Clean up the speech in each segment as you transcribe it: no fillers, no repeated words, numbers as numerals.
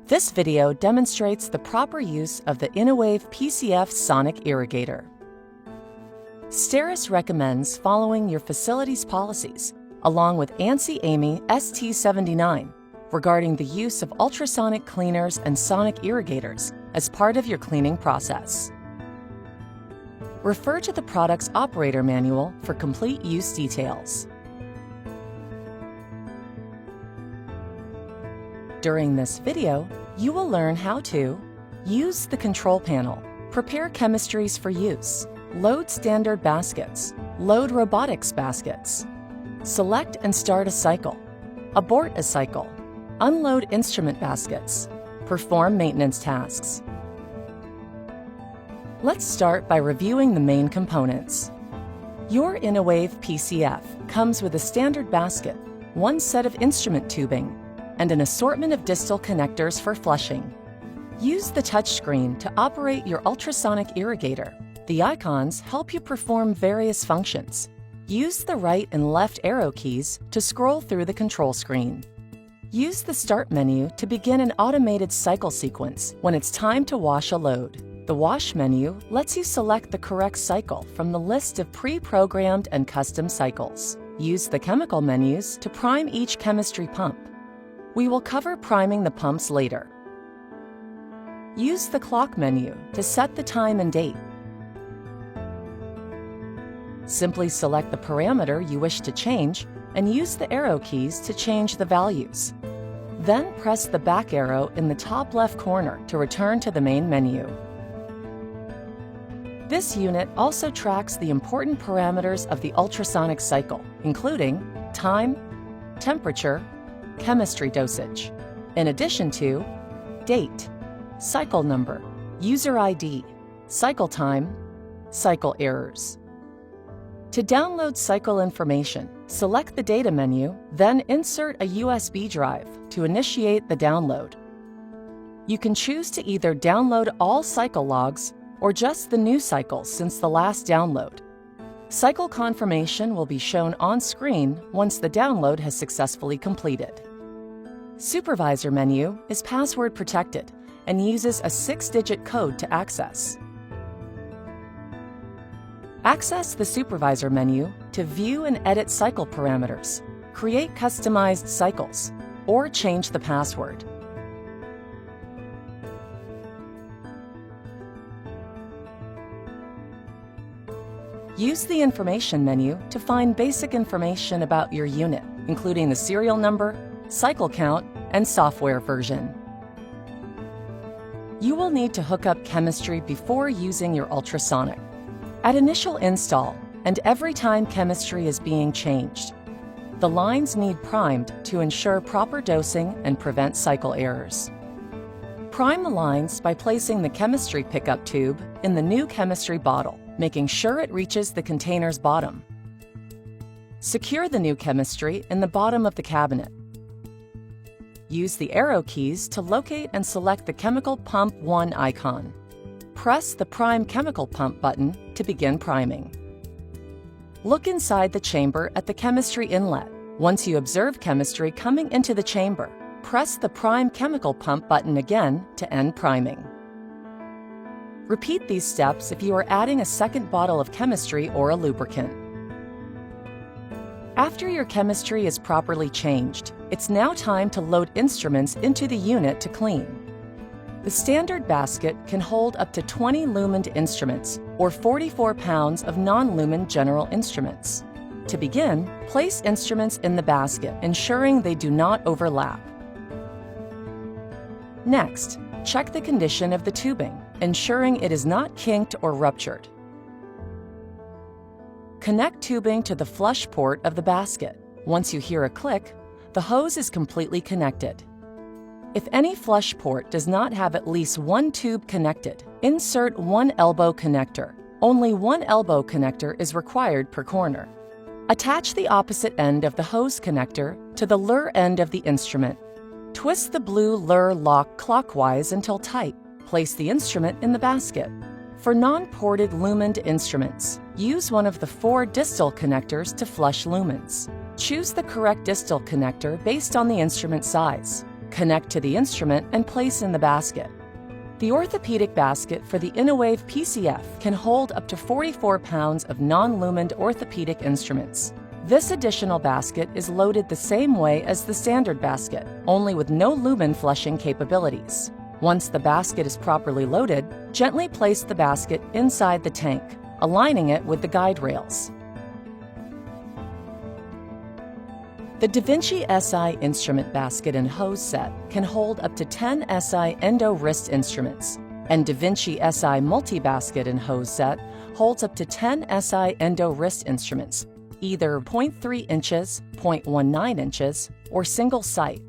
This video demonstrates the proper use of the InnoWave PCF sonic irrigator. STERIS recommends following your facility's policies, along with ANSI AMI ST79, regarding the use of ultrasonic cleaners and sonic irrigators as part of your cleaning process. Refer to the product's operator manual for complete use details. During this video, you will learn how to use the control panel, prepare chemistries for use, load standard baskets, load robotics baskets, select and start a cycle, abort a cycle, unload instrument baskets, perform maintenance tasks. Let's start by reviewing the main components. Your InnoWave PCF comes with a standard basket, one set of instrument tubing, and an assortment of distal connectors for flushing. Use the touchscreen to operate your ultrasonic irrigator. The icons help you perform various functions. Use the right and left arrow keys to scroll through the control screen. Use the Start menu to begin an automated cycle sequence when it's time to wash a load. The Wash menu lets you select the correct cycle from the list of pre-programmed and custom cycles. Use the Chemical menus to prime each chemistry pump. We will cover priming the pumps later. Use the Clock menu to set the time and date. Simply select the parameter you wish to change and use the arrow keys to change the values. Then press the back arrow in the top left corner to return to the main menu. This unit also tracks the important parameters of the ultrasonic cycle, including time, temperature, chemistry dosage, in addition to date, cycle number, user ID, cycle time, cycle errors. To download cycle information, select the Data menu, then insert a USB drive to initiate the download. You can choose to either download all cycle logs or just the new cycles since the last download. Cycle confirmation will be shown on screen once the download has successfully completed. Supervisor menu is password protected and uses a 6-digit code to access. Access the Supervisor menu to view and edit cycle parameters, create customized cycles, or change the password. Use the Information menu to find basic information about your unit, including the serial number, cycle count, and software version. You will need to hook up chemistry before using your ultrasonic. At initial install, and every time chemistry is being changed, the lines need primed to ensure proper dosing and prevent cycle errors. Prime the lines by placing the chemistry pickup tube in the new chemistry bottle, making sure it reaches the container's bottom. Secure the new chemistry in the bottom of the cabinet. Use the arrow keys to locate and select the Chemical Pump 1 icon. Press the Prime Chemical Pump button to begin priming. Look inside the chamber at the chemistry inlet. Once you observe chemistry coming into the chamber, press the Prime Chemical Pump button again to end priming. Repeat these steps if you are adding a second bottle of chemistry or a lubricant. After your chemistry is properly changed, it's now time to load instruments into the unit to clean. The standard basket can hold up to 20 lumened instruments or 44 pounds of non-lumen general instruments. To begin, place instruments in the basket, ensuring they do not overlap. Next, check the condition of the tubing, ensuring it is not kinked or ruptured. Connect tubing to the flush port of the basket. Once you hear a click, the hose is completely connected. If any flush port does not have at least one tube connected, insert one elbow connector. Only one elbow connector is required per corner. Attach the opposite end of the hose connector to the lure end of the instrument. Twist the blue lure lock clockwise until tight. Place the instrument in the basket. For non-ported lumened instruments, use one of the 4 distal connectors to flush lumens. Choose the correct distal connector based on the instrument size. Connect to the instrument and place in the basket. The orthopedic basket for the InnoWave PCF can hold up to 44 pounds of non-lumened orthopedic instruments. This additional basket is loaded the same way as the standard basket, only with no lumen flushing capabilities. Once the basket is properly loaded, gently place the basket inside the tank, aligning it with the guide rails. The DaVinci SI instrument basket and hose set can hold up to 10 SI endo wrist instruments, and DaVinci SI multi-basket and hose set holds up to 10 SI endo wrist instruments, either 0.3 inches, 0.19 inches, or single site,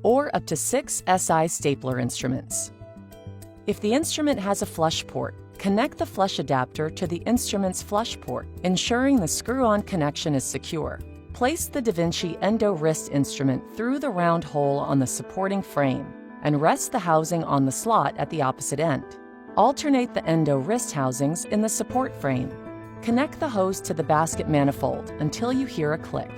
or up to 6 SI stapler instruments. If the instrument has a flush port, connect the flush adapter to the instrument's flush port, ensuring the screw-on connection is secure. Place the DaVinci Endo Wrist instrument through the round hole on the supporting frame and rest the housing on the slot at the opposite end. Alternate the Endo Wrist housings in the support frame. Connect the hose to the basket manifold until you hear a click.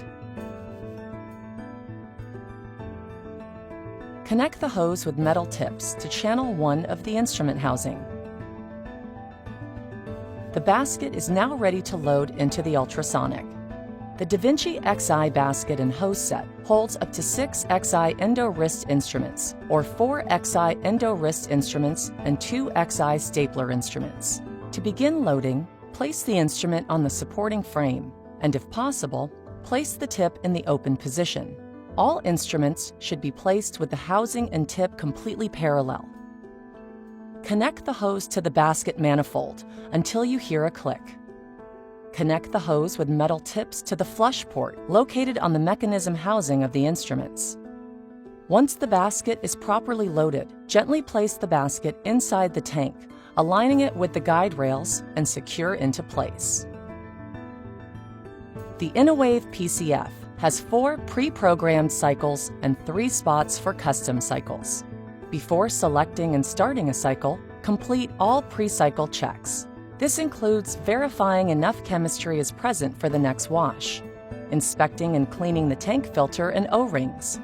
Connect the hose with metal tips to channel 1 of the instrument housing. The basket is now ready to load into the ultrasonic. The DaVinci XI basket and hose set holds up to 6 XI endo wrist instruments, or 4 XI endo wrist instruments and 2 XI stapler instruments. To begin loading, place the instrument on the supporting frame, and if possible, place the tip in the open position. All instruments should be placed with the housing and tip completely parallel. Connect the hose to the basket manifold until you hear a click. Connect the hose with metal tips to the flush port located on the mechanism housing of the instruments. Once the basket is properly loaded, gently place the basket inside the tank, aligning it with the guide rails and secure into place. The InnoWave PCF has 4 pre-programmed cycles and 3 spots for custom cycles. Before selecting and starting a cycle, complete all pre-cycle checks. This includes verifying enough chemistry is present for the next wash, inspecting and cleaning the tank filter and O-rings,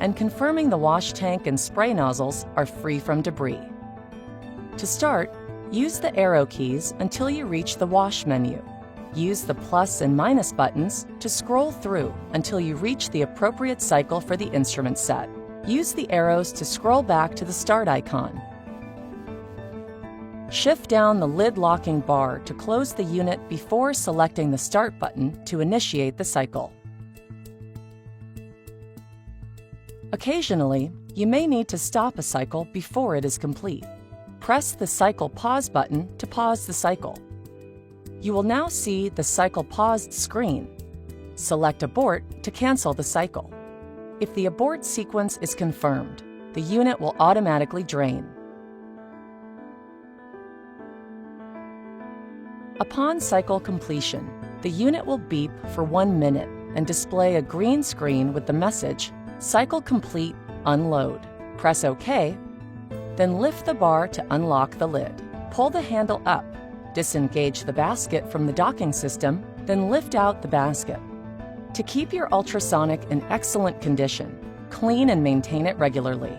and confirming the wash tank and spray nozzles are free from debris. To start, use the arrow keys until you reach the wash menu. Use the plus and minus buttons to scroll through until you reach the appropriate cycle for the instrument set. Use the arrows to scroll back to the start icon. Shift down the lid locking bar to close the unit before selecting the Start button to initiate the cycle. Occasionally, you may need to stop a cycle before it is complete. Press the Cycle Pause button to pause the cycle. You will now see the Cycle Paused screen. Select Abort to cancel the cycle. If the abort sequence is confirmed, the unit will automatically drain. Upon cycle completion, the unit will beep for 1 minute and display a green screen with the message, Cycle Complete, Unload. Press OK, then lift the bar to unlock the lid. Pull the handle up, disengage the basket from the docking system, then lift out the basket. To keep your ultrasonic in excellent condition, clean and maintain it regularly.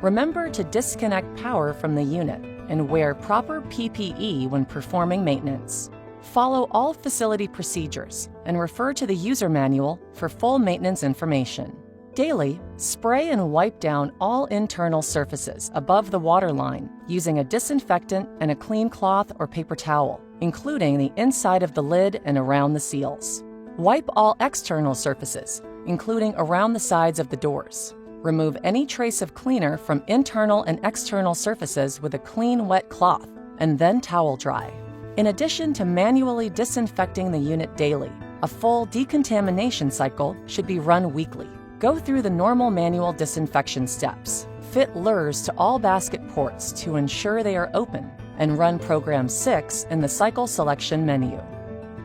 Remember to disconnect power from the unit and wear proper PPE when performing maintenance. Follow all facility procedures and refer to the user manual for full maintenance information. Daily, spray and wipe down all internal surfaces above the water line using a disinfectant and a clean cloth or paper towel, including the inside of the lid and around the seals. Wipe all external surfaces, including around the sides of the doors. Remove any trace of cleaner from internal and external surfaces with a clean, wet cloth, and then towel dry. In addition to manually disinfecting the unit daily, a full decontamination cycle should be run weekly. Go through the normal manual disinfection steps. Fit lures to all basket ports to ensure they are open, and run Program 6 in the Cycle Selection menu.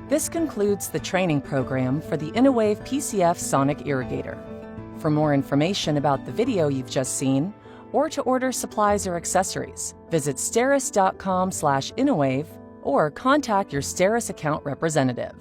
This concludes the training program for the InnoWave PCF Sonic Irrigator. For more information about the video you've just seen, or to order supplies or accessories, visit steris.com/InnoWave or contact your STERIS account representative.